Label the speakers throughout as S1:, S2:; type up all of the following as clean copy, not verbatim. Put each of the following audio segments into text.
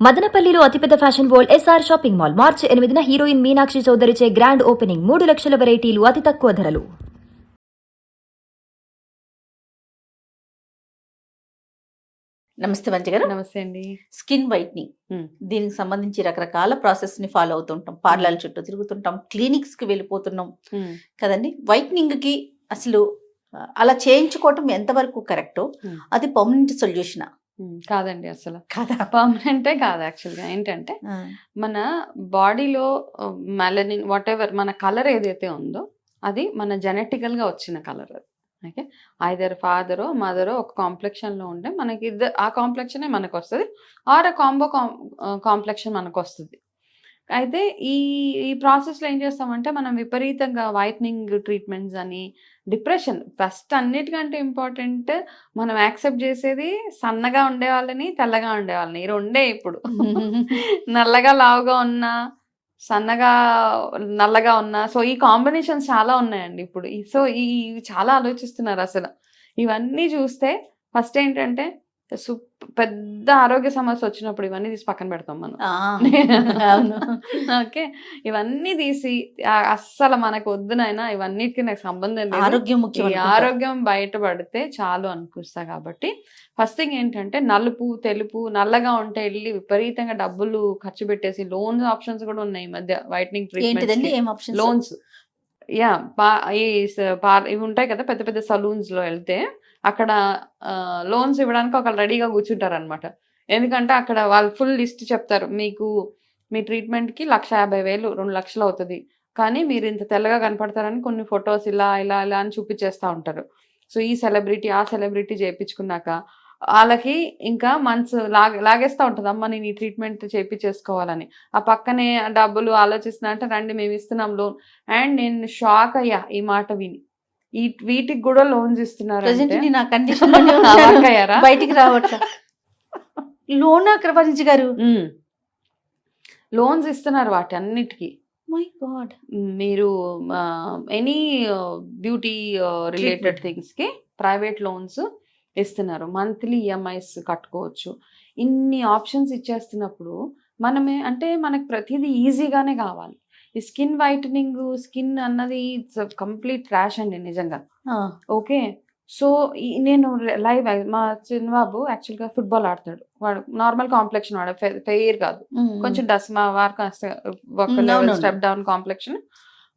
S1: మదనపల్లిలో అతిపెద్ద fashion world SR shopping mall March 8న హీరోయిన్ మీనాక్షి చౌదరిచే గ్రాండ్ ఓపెనింగ్ 3 లక్షల వెరైటీలు అతి తక్కువ ధరలు.
S2: నమస్తే మంచి గారు.
S3: నమస్తే అండి.
S2: స్కిన్ వైట్నింగ్ దీనికి సంబంధించి రకరకాల ప్రాసెస్ ని ఫాలో అవుతుంటాం, పార్లర్ చుట్టూ తిరుగుతుంటాం, క్లినిక్స్ కి వెళ్ళిపోతున్నాం కదండి. వైట్నింగ్ కి అసలు అలా చేయించుకోవటం ఎంతవరకు కరెక్ట్? అది పర్మనెంట్ సొల్యూషన్
S3: కాదండి, అసలు
S2: కాదా?
S3: పర్మనెంటే కాదు. యాక్చువల్గా ఏంటంటే మన బాడీలో మెలనిన్ వాట్ ఎవర్ మన కలర్ ఏదైతే ఉందో అది మన జెనెటికల్ గా వచ్చిన కలర్. అది ఓకే, ఐదర్ ఫాదరో మదరో ఒక కాంప్లెక్షన్లో ఉంటే మనకి ఆ కాంప్లెక్షనే మనకు వస్తుంది, ఆర్ ఆ కాంబో కాంప్లెక్షన్ మనకు వస్తుంది. అయితే ఈ ఈ ప్రాసెస్లో ఏం చేస్తామంటే మనం విపరీతంగా వైట్నింగ్ ట్రీట్మెంట్స్ అని, డిప్రెషన్ ఫస్ట్ అన్నిటికంటే ఇంపార్టెంట్ మనం యాక్సెప్ట్ చేసేది సన్నగా ఉండే వాళ్ళని, తెల్లగా ఉండే వాళ్ళని. ఈ రెండే ఇప్పుడు. నల్లగా లావుగా ఉన్నా, సన్నగా నల్లగా ఉన్నా, సో ఈ కాంబినేషన్స్ చాలా ఉన్నాయండి ఇప్పుడు. సో ఇవి చాలా ఆలోచిస్తున్నారు అసలు. ఇవన్నీ చూస్తే ఫస్ట్ ఏంటంటే పెద్ద ఆరోగ్య సమస్య వచ్చినప్పుడు ఇవన్నీ తీసి పక్కన పెడతాం మనం. ఓకే, ఇవన్నీ తీసి అస్సలు మనకు వద్దునైనా ఇవన్నిటికీ నాకు సంబంధం లేదు,
S2: ఆరోగ్యం ముఖ్యం,
S3: ఆరోగ్యం బయటపడితే చాలు అనుకుస్తా. కాబట్టి ఫస్ట్ థింగ్ ఏంటంటే నలుపు తెలుపు నల్లగా ఉంటే వెళ్ళి విపరీతంగా డబ్బులు ఖర్చు పెట్టేసి లోన్స్ ఆప్షన్స్ కూడా ఉన్నాయి ఈ మధ్య వైట్నింగ్ ట్రీట్మెంట్. లోన్స్ ఇవి ఉంటాయి కదా, పెద్ద పెద్ద సలూన్స్ లో వెళ్తే అక్కడ లోన్స్ ఇవ్వడానికి ఒకళ్ళు రెడీగా కూర్చుంటారు అనమాట. ఎందుకంటే అక్కడ వాళ్ళు ఫుల్ లిస్ట్ చెప్తారు, మీకు మీ ట్రీట్మెంట్కి 1,50,000 2 లక్షలు అవుతుంది, కానీ మీరు ఇంత తెల్లగా కనపడతారని కొన్ని ఫొటోస్ ఇలా ఇలా ఇలా అని చూపించేస్తూ ఉంటారు. సో ఈ సెలబ్రిటీ ఆ సెలబ్రిటీ చేయించుకున్నాక వాళ్ళకి ఇంకా మంత్స్ లాగేస్తూ ఉంటుంది, అమ్మ నేను ఈ ట్రీట్మెంట్ చేయించేసుకోవాలని. ఆ పక్కనే డబ్బులు ఆలోచిస్తున్నా అంటే రండి మేము ఇస్తున్నాం లోన్. అండ్ నేను షాక్ అయ్యా ఈ మాట విని, వీటికి కూడా లోన్స్ ఇస్తున్నారు.
S2: బయటికి రావట్లే లోన్ అక్రపరించి గారు
S3: లోన్స్ ఇస్తున్నారు వాటి అన్నిటికీ.
S2: మై గాడ్,
S3: మీరు ఎనీ బ్యూటీ రిలేటెడ్ థింగ్స్ కి ప్రైవేట్ లోన్స్ ఇస్తున్నారు, మంత్లీ ఈఎంఐస్ కట్టుకోవచ్చు. ఇన్ని ఆప్షన్స్ ఇచ్చేస్తున్నప్పుడు మనమే అంటే మనకు ప్రతిదీ ఈజీగానే కావాలి. ఈ స్కిన్ వైటనింగ్ స్కిన్ అన్నది ఇట్స్ కంప్లీట్ ట్రాష్ అండి నిజంగా. ఓకే, సో నేను లైవ్ మా చిన్నబాబు యాక్చువల్గా ఫుట్బాల్ ఆడతాడు, వాడు నార్మల్ కాంప్లెక్షన్, వాడు ఫెయిర్ కాదు, కొంచెం డస్ట్ మా వారికి స్టెప్ డౌన్ కాంప్లెక్షన్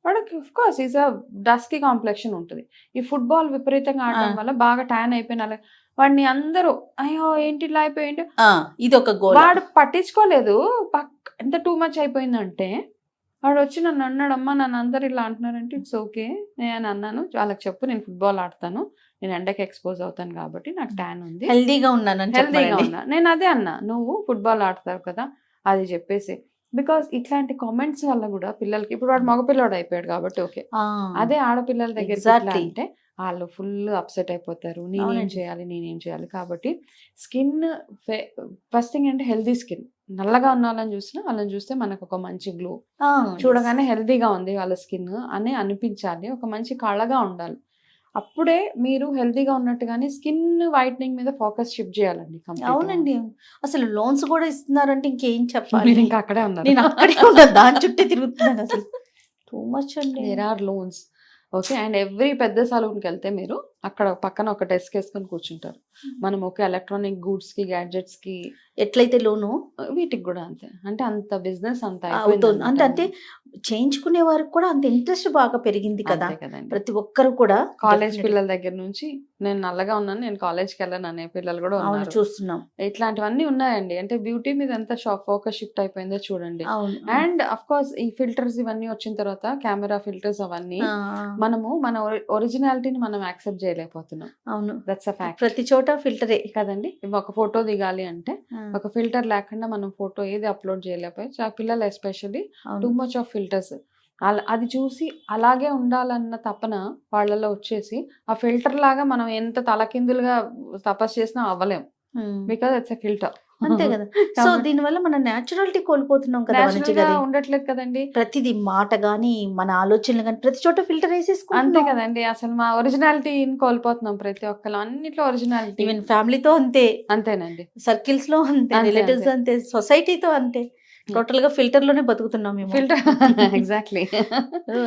S3: వాడికి. Of course is a dusky complexion ఉంటుంది. ఈ ఫుట్బాల్ విపరీతంగా ఆడడం వల్ల బాగా ట్యాన్ అయిపోయిన వాడిని అందరూ అయ్యో ఏంటి ఇలా అయిపోయింది,
S2: ఇది ఒక
S3: వాడు పట్టించుకోలేదు. ఎంత టూ మచ్ అయిపోయిందంటే వాడు వచ్చి నన్ను అన్నాడు, అమ్మా నన్ను అందరు ఇలా అంటున్నారంటే ఇట్స్ ఓకే. నేను అన్నాను వాళ్ళకి చెప్పు నేను ఫుట్బాల్ ఆడతాను, నేను ఎండకి ఎక్స్పోజ్ అవుతాను కాబట్టి నాకు ట్యాన్ ఉంది,
S2: హెల్దీగా ఉన్నాను.
S3: నేను అదే అన్నా, నువ్వు ఫుట్బాల్ ఆడతావు కదా అది చెప్పేసి. బికాస్ ఇట్లాంటి కామెంట్స్ వల్ల కూడా పిల్లలకి, ఇప్పుడు వాడు మగపిల్లడు అయిపోయాడు కాబట్టి ఓకే, అదే ఆడపిల్లల దగ్గర అంటే వాళ్ళు ఫుల్ అప్సెట్ అయిపోతారు, నేనేం చేయాలి. కాబట్టి స్కిన్ ఫస్ట్ థింగ్ అంటే హెల్దీ స్కిన్. నల్లగా ఉన్న వాళ్ళని చూసినా వాళ్ళని చూస్తే మనకు ఒక మంచి గ్లో, చూడగానే హెల్దీగా ఉంది వాళ్ళ స్కిన్ అని అనిపించాలి, ఒక మంచి కళగా ఉండాలి. అప్పుడే మీరు హెల్తీగా ఉన్నట్టుగానే స్కిన్ వైట్నింగ్ మీద ఫోకస్ షిఫ్ట్ చేయాలండి.
S2: అవునండి, అసలు లోన్స్ కూడా ఇస్తున్నారంటే ఇంకేం చెప్పాలి,
S3: ఇంకా అక్కడే ఉన్నారు,
S2: నేను అక్కడే ఉన్నాను, దాని చుట్టూ తిరుగుతున్నాను. అసలు టూ మచ్ అండి.
S3: There are loans. Okay, and every పెద్ద సలూన్కి వెళ్తే మీరు అక్కడ పక్కన ఒక డెస్క్ వేసుకొని కూర్చుంటారు. మనం ఓకే ఎలక్ట్రానిక్ గూడ్స్ కి గ్యాడ్జెట్స్ కి
S2: ఎట్లయితే లోను
S3: వీటికి కూడా అంతే. అంటే అంత బిజినెస్ అంత
S2: అవుతుంది. అంటే చేయించుకునే వారికి కూడా అంత ఇంట్రెస్ట్ బాగా పెరిగింది కదా ప్రతి ఒక్కరు కూడా.
S3: కాలేజ్ పిల్లల దగ్గర నుంచి నేను నల్లగా ఉన్నాను నేను కాలేజ్కి వెళ్ళను అనే పిల్లలు కూడా ఉన్నారు,
S2: చూస్తున్నాం.
S3: ఇట్లాంటివన్నీ ఉన్నాయండి. అంటే బ్యూటీ మీద ఎంత ఫోకస్ షిఫ్ట్ అయిపోయిందో చూడండి. అండ్ అఫ్ కోర్స్ ఈ ఫిల్టర్స్ ఇవన్నీ వచ్చిన తర్వాత, కెమెరా ఫిల్టర్స్ అవన్నీ మనము మన ఒరిజినాలిటీని మనం యాక్సెప్ట్ చేయలేకపోతున్నాం.
S2: అవును,
S3: దట్స్ అ ఫ్యాక్ట్.
S2: ప్రతి చోట ఫిల్టరే కదండి.
S3: ఒక ఫోటో దిగాలి అంటే ఒక ఫిల్టర్ లేకుండా మనం ఫోటో ఏది అప్లోడ్ చేయలేకపోయి, పిల్లలు especially too much of filters. అది చూసి అలాగే ఉండాలన్న తపన వాళ్ళలో వచ్చేసి ఆ ఫిల్టర్ లాగా మనం ఎంత తలకిందులుగా తపస్సు చేసినా అవ్వలేం, బికాజ్ ఇట్స్ ఎ ఫిల్టర్.
S2: అంతే కదా. సో దీనివల్ల మన న్యాచురాలిటీ కోల్పోతున్నాం కదా వనజ
S3: Natural గా
S2: గారు.
S3: ఉండట్లేదు కదండి.
S2: ప్రతిదీ మాట గాని మన ఆలోచనలు గాని ప్రతి చోట ఫిల్టర్
S3: అంతే
S2: వేసేసుకుంటున్నాం.
S3: కదండి. అసలు మా ఒరిజినాలిటీని కోల్పోతున్నాం ప్రతి ఒక్కళ్ళు. అన్నిట్లో ఒరిజినాలిటీ.
S2: ఈవెన్ ఫ్యామిలీతో అంతే,
S3: అంతేనండి.
S2: సర్కిల్స్ లో అంతే,
S3: అంతే,
S2: రిలేటివ్స్ అంతే, సొసైటీతో అంతే. టోటల్ గా ఫిల్టర్ లోనే బతుకుతున్నాం మేము.
S3: Filter exactly.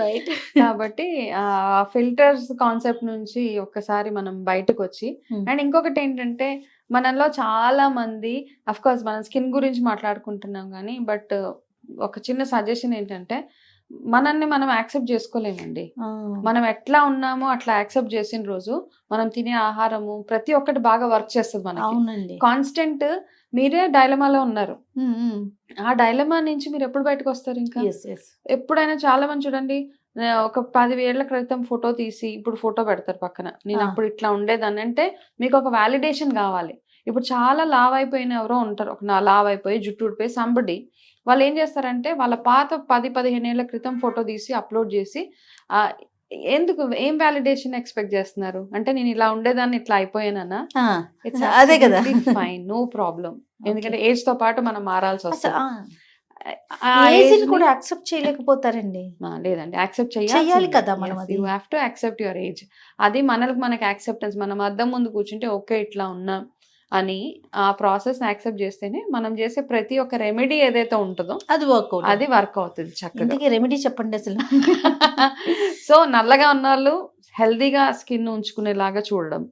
S2: రైట్.
S3: కాబట్టి ఆ ఫిల్టర్స్ కాన్సెప్ట్ నుంచి ఒక్కసారి మనం బయటకు వచ్చి, అండ్ ఇంకొకటి ఏంటంటే మనలో చాలా మంది అఫ్ కోర్స్ మనం స్కిన్ గురించి మాట్లాడుకుంటున్నాం కానీ, బట్ ఒక చిన్న సజెషన్ ఏంటంటే మనల్ని మనం యాక్సెప్ట్ చేసుకోలేమండి. మనం ఎట్లా ఉన్నామో అట్లా యాక్సెప్ట్ చేసిన రోజు మనం తినే ఆహారము ప్రతి ఒక్కటి బాగా వర్క్ చేస్తుంది మనకి.
S2: అవునండి.
S3: కాన్స్టెంట్ మీరే డైలమాలో ఉన్నారు. ఆ డైలమా నుంచి మీరు ఎప్పుడు బయటకు వస్తారు? ఇంకా ఎప్పుడైనా చాలా మంది చూడండి, ఒక 10 ఏళ్ల క్రితం ఫోటో తీసి ఇప్పుడు ఫోటో పెడతారు పక్కన, నేను అప్పుడు ఇట్లా ఉండేదాన్ని. అంటే మీకు ఒక వ్యాలిడేషన్ కావాలి. ఇప్పుడు చాలా లావ్ అయిపోయిన ఎవరో ఉంటారు, ఒక లావ్ అయిపోయి జుట్టు ఊడిపోయి సంబడి, వాళ్ళు ఏం చేస్తారంటే వాళ్ళ పాత 10-15 ఏళ్ల క్రితం ఫోటో తీసి అప్లోడ్ చేసి ఎందుకు, ఏం వ్యాలిడేషన్ ఎక్స్పెక్ట్ చేస్తున్నారు? అంటే నేను ఇలా ఉండేదాన్ని ఇట్లా అయిపోయానన్నా,
S2: అదే కదా.
S3: Fine, no problem. ఎందుకంటే ఏజ్ తో పాటు మనం మారాల్సి వస్తుంది.
S2: కూడా యాక్సెప్ట్ చేయలేకపోతారండి.
S3: లేదండి, యాక్సెప్ట్
S2: చేయాలి కదా మనం.
S3: You have to accept your age. అది మనకి యాక్సెప్టెన్స్. మనం అద్దం ముందు కూర్చుంటే ఓకే ఇట్లా ఉన్నా అని ఆ ప్రాసెస్ యాక్సెప్ట్ చేస్తేనే మనం చేసే ప్రతి ఒక్క రెమెడీ ఏదైతే ఉంటుందో అది వర్క్ అవుతుంది చక్కగా.
S2: రెమెడీ చెప్పండి అసలు.
S3: సో నల్లగా ఉన్న వాళ్ళు హెల్దీగా స్కిన్ ఉంచుకునేలాగా చూడడం,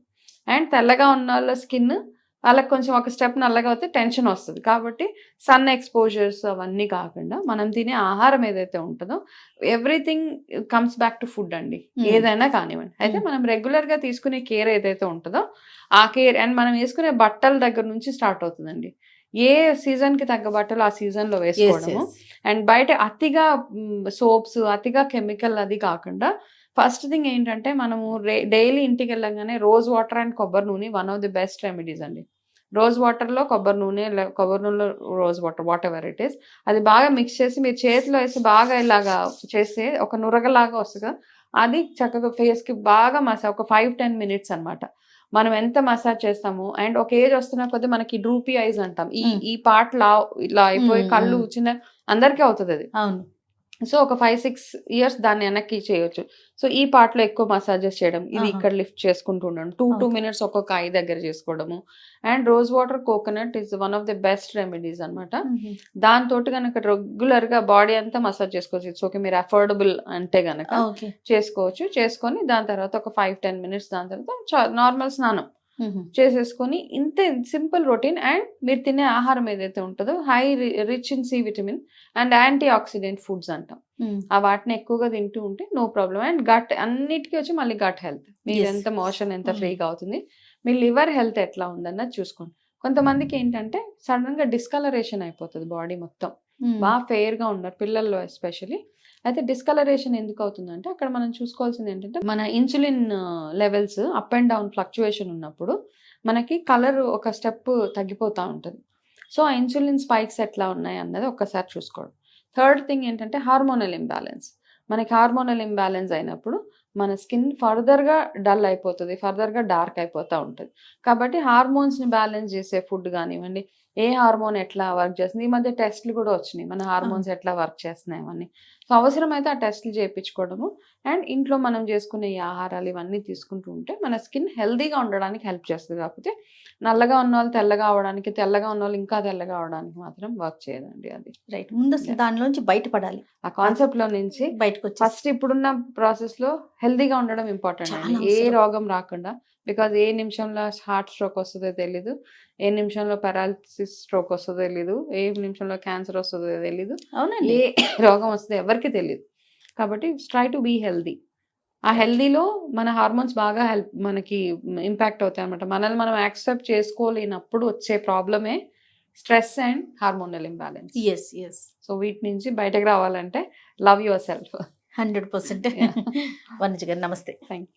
S3: అండ్ తెల్లగా ఉన్న వాళ్ళ స్కిన్ వాళ్ళకి కొంచెం ఒక స్టెప్ నల్లగా అవుతే టెన్షన్ వస్తుంది. కాబట్టి సన్ ఎక్స్పోజర్స్ అవన్నీ కాకుండా మనం తినే ఆహారం ఏదైతే ఉంటుందో everything comes back to food అండి. ఏదైనా కానివ్వండి. అయితే మనం రెగ్యులర్ గా తీసుకునే కేర్ ఏదైతే ఉంటుందో ఆ కేర్, అండ్ మనం వేసుకునే బట్టల దగ్గర నుంచి స్టార్ట్ అవుతుందండి. ఏ సీజన్ కి తగ్గ బట్టలు ఆ సీజన్ లో వేసుకోవడము. అండ్ బయట అతిగా సోప్స్, అతిగా కెమికల్ అది కాకుండా ఫస్ట్ థింగ్ ఏంటంటే మనము డైలీ ఇంటికి వెళ్ళగానే రోజ్ వాటర్ అండ్ కొబ్బరి నూనె one of the best remedies అండి. రోజ్ వాటర్లో కొబ్బరి నూనెలో rose water what ever it is, అది బాగా మిక్స్ చేసి మీరు చేతిలో వేసి బాగా ఇలాగా చేస్తే ఒక నురగలాగా వస్తుంది కదా, అది చక్కగా ఫేస్కి బాగా ఒక 5-10 మినిట్స్ అనమాట. మనం ఎంత మసాజ్ చేస్తాము. అండ్ ఒక ఏజ్ వస్తున్న కొద్దీ మనకి డ్రూపీ ఐస్ అంటాం, ఈ పార్ట్ ఇలా అయిపోయి కళ్ళు చిన్న, అందరికీ అవుతుంది అది.
S2: అవును.
S3: సో ఒక 5-6 ఇయర్స్ దాన్ని వెనక్కి చేయొచ్చు. సో ఈ పార్ట్ లో ఎక్కువ మసాజెస్ చేయడం, ఇది ఇక్కడ లిఫ్ట్ చేసుకుంటూ ఉండడం, 2 మినిట్స్ ఒక్కొక్క ఐ దగ్గర చేసుకోవడము. And rose water coconut is one of the best remedies అనమాట. దాంతో కనుక రెగ్యులర్ గా బాడీ అంతా మసాజ్ చేసుకోవచ్చు. ఇట్స్ ఓకే, మీరు అఫోర్డబుల్ అంటే గనక చేసుకోవచ్చు. చేసుకొని దాని తర్వాత ఒక 5-10 మినిట్స్ దాని తర్వాత నార్మల్ స్నానం చేసేసుకొని, ఇంతే సింపుల్ రొటీన్. అండ్ మీరు తినే ఆహారం ఏదైతే ఉంటుందో high rich in C vitamin and antioxidant foods అంటాం, ఆ వాటిని ఎక్కువగా తింటూ ఉంటే నో ప్రాబ్లం. అండ్ గట్ అన్నిటికీ వచ్చి మళ్ళీ గట్ హెల్త్, మీరు ఎంత మోషన్ ఎంత ఫ్రీగా అవుతుంది, మీ లివర్ హెల్త్ ఎట్లా ఉందన్నది చూసుకోండి. కొంతమందికి ఏంటంటే సడన్ గా డిస్కలరేషన్ అయిపోతుంది బాడీ మొత్తం, బాగా ఫెయిర్ గా ఉన్నారు పిల్లల్లో ఎస్పెషలీ. అయితే డిస్కలరేషన్ ఎందుకు అవుతుందంటే అక్కడ మనం చూసుకోవాల్సింది ఏంటంటే మన insulin levels up and down fluctuation ఉన్నప్పుడు మనకి కలర్ ఒక స్టెప్ తగ్గిపోతూ ఉంటుంది. సో ఆ ఇన్సులిన్ స్పైక్స్ ఎట్లా ఉన్నాయి అన్నది ఒక్కసారి చూసుకోవడం. థర్డ్ థింగ్ ఏంటంటే హార్మోనల్ ఇంబ్యాలెన్స్. మనకి హార్మోనల్ ఇంబ్యాలెన్స్ అయినప్పుడు మన స్కిన్ ఫర్దర్గా డల్ అయిపోతుంది, ఫర్దర్గా డార్క్ అయిపోతూ ఉంటుంది. కాబట్టి హార్మోన్స్ని బ్యాలెన్స్ చేసే ఫుడ్ కానివ్వండి, ఏ హార్మోన్ ఎట్లా వర్క్ చేస్తుంది, ఈ మధ్య టెస్ట్లు కూడా వచ్చినాయి మన హార్మోన్స్ ఎట్లా వర్క్ చేస్తున్నాయి అని. సో అవసరమైతే ఆ టెస్ట్లు చేయించుకోవడము, అండ్ ఇంట్లో మనం చేసుకునే ఈ ఆహారాలు ఇవన్నీ తీసుకుంటూ ఉంటే మన స్కిన్ హెల్దీగా ఉండడానికి హెల్ప్ చేస్తుంది. కాకపోతే నల్లగా ఉన్న వాళ్ళు తెల్లగా అవడానికి, తెల్లగా ఉన్న వాళ్ళు ఇంకా తెల్లగా అవడానికి మాత్రం వర్క్ చేయదండి అది.
S2: రైట్. ముందు దానిలోంచి బయటపడాలి,
S3: ఆ కాన్సెప్ట్ లో నుంచి
S2: బయటకు వచ్చి
S3: ఫస్ట్ ఇప్పుడున్న ప్రాసెస్ లో హెల్దీగా ఉండడం ఇంపార్టెంట్ అండి. ఏ రోగం రాకుండా, బికాజ్ ఏ నిమిషంలో హార్ట్ స్ట్రోక్ వస్తుందో తెలీదు, ఏ నిమిషంలో పారాలిసిస్ స్ట్రోక్ వస్తుందో తెలీదు, ఏ నిమిషంలో క్యాన్సర్ వస్తుందో తెలీదు, ఏ రోగం వస్తుందో ఎవరికి తెలియదు. కాబట్టి ట్రై టు బీ హెల్దీ. ఆ హెల్దీలో మన హార్మోన్స్ బాగా మనకి ఇంపాక్ట్ అవుతాయి అనమాట. మనల్ని మనం యాక్సెప్ట్ చేసుకోలేనప్పుడు వచ్చే ప్రాబ్లమే stress and hormonal imbalance. So వీటి నుంచి బయటకు రావాలంటే లవ్ యువర్ సెల్ఫ్
S2: 100%. వనజ గారు నమస్తే.
S3: Thank you.